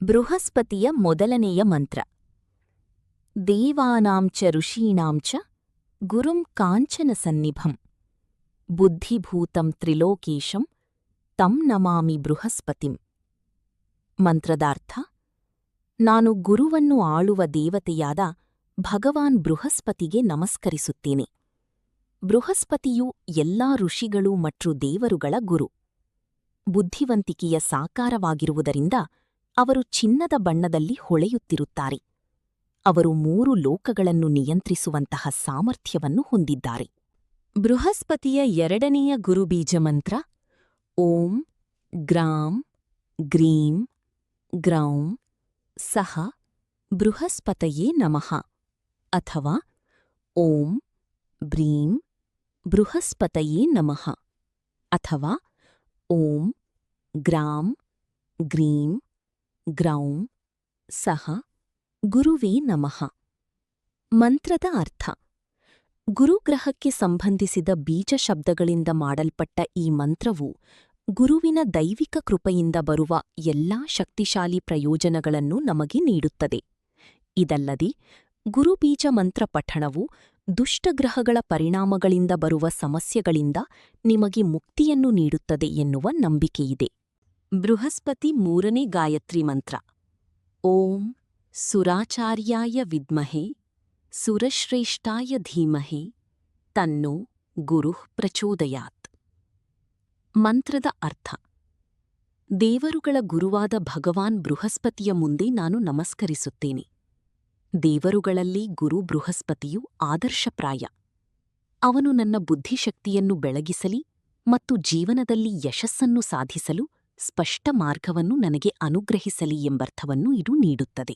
ಬೃಹಸ್ಪತಿಯ ಮೊದಲನೆಯ ಮಂತ್ರ. ದೇವಾನಾಂಚ ಋಷೀಣಾಂಚ ಗುರುಂ ಕಾಂಚನ ಸನ್ನಿಭಂ ಬುದ್ಧಿಭೂತಂ ತ್ರಿಲೋಕೇಶಂ ತಂ ನಮಾಮಿ ಬೃಹಸ್ಪತಿಂ. ಮಂತ್ರದಾರ್ಥ: ನಾನು ಗುರುವನ್ನು ಆಳುವ ದೇವತೆಯಾದ ಭಗವಾನ್ ಬೃಹಸ್ಪತಿಗೆ ನಮಸ್ಕರಿಸುತ್ತೇನೆ. ಬೃಹಸ್ಪತಿಯು ಎಲ್ಲಾ ಋಷಿಗಳು ಮತ್ತು ದೇವರುಗಳ ಗುರು. ಬುದ್ಧಿವಂತಿಕೆಯ ಸಾಕಾರವಾಗಿರುವುದರಿಂದ ಅವರು ಚಿನ್ನದ ಬಣ್ಣದಲ್ಲಿ ಹೊಳೆಯುತ್ತಿರುತ್ತಾರೆ. ಅವರು 3 ಲೋಕಗಳನ್ನು ನಿಯಂತ್ರಿಸುವಂತಹ ಸಾಮರ್ಥ್ಯವನ್ನು ಹೊಂದಿದ್ದಾರೆ. ಬೃಹಸ್ಪತಿಯ ಎರಡನೆಯ ಗುರುಬೀಜ ಮಂತ್ರ: ಓಂ ಗ್ರಾಂ ಗ್ರೀಂ ಗ್ರೌಂ ಸಹ ಬೃಹಸ್ಪತಯೇ ನಮಃ ಅಥವಾ ಓಂ ಬ್ರೀಂ ಬೃಹಸ್ಪತಯೇ ನಮಃ ಅಥವಾ ಓಂ ಗ್ರಾಂ ಗ್ರೀಂ ಗ್ರೌಂ ಸಹ ಗುರುವೇ ನಮಃ. ಮಂತ್ರದ ಅರ್ಥ: ಗುರುಗ್ರಹಕ್ಕೆ ಸಂಬಂಧಿಸಿದ ಬೀಜ ಶಬ್ದಗಳಿಂದ ಮಾಡಲ್ಪಟ್ಟ ಈ ಮಂತ್ರವು ಗುರುವಿನ ದೈವಿಕ ಕೃಪೆಯಿಂದ ಬರುವ ಎಲ್ಲಾ ಶಕ್ತಿಶಾಲಿ ಪ್ರಯೋಜನಗಳನ್ನು ನಮಗೆ ನೀಡುತ್ತದೆ. ಇದಲ್ಲದೆ ಗುರುಬೀಜ ಮಂತ್ರ ಪಠಣವು ದುಷ್ಟಗ್ರಹಗಳ ಪರಿಣಾಮಗಳಿಂದ ಬರುವ ಸಮಸ್ಯೆಗಳಿಂದ ನಿಮಗೆ ಮುಕ್ತಿಯನ್ನು ನೀಡುತ್ತದೆ ಎನ್ನುವ ನಂಬಿಕೆಯಿದೆ. ಬೃಹಸ್ಪತಿ ಮೂರನೇ ಗಾಯತ್ರಿ ಮಂತ್ರ: ಓಂ ಸುರಾಚಾರ್ಯಾಯ ವಿದ್ಮಹೆ ಸುರಶ್ರೇಷ್ಠಾಯ ಧೀಮಹಿ ತನ್ನೋ ಗುರುಃ ಪ್ರಚೋದಯಾತ್. ಮಂತ್ರದ ಅರ್ಥ: ದೇವರುಗಳ ಗುರುವಾದ ಭಗವಾನ್ ಬೃಹಸ್ಪತಿಯ ಮುಂದೆ ನಾನು ನಮಸ್ಕರಿಸುತ್ತೇನೆ. ದೇವರುಗಳಲ್ಲಿ ಗುರು ಬೃಹಸ್ಪತಿಯು ಆದರ್ಶಪ್ರಾಯ. ಅವನು ನನ್ನ ಬುದ್ಧಿಶಕ್ತಿಯನ್ನು ಬೆಳಗಿಸಲಿ ಮತ್ತು ಜೀವನದಲ್ಲಿ ಯಶಸ್ಸನ್ನು ಸಾಧಿಸಲು ಸ್ಪಷ್ಟ ಮಾರ್ಗವನ್ನು ನನಗೆ ಅನುಗ್ರಹಿಸಲಿ ಎಂಬರ್ಥವನ್ನು ಇದು ನೀಡುತ್ತದೆ.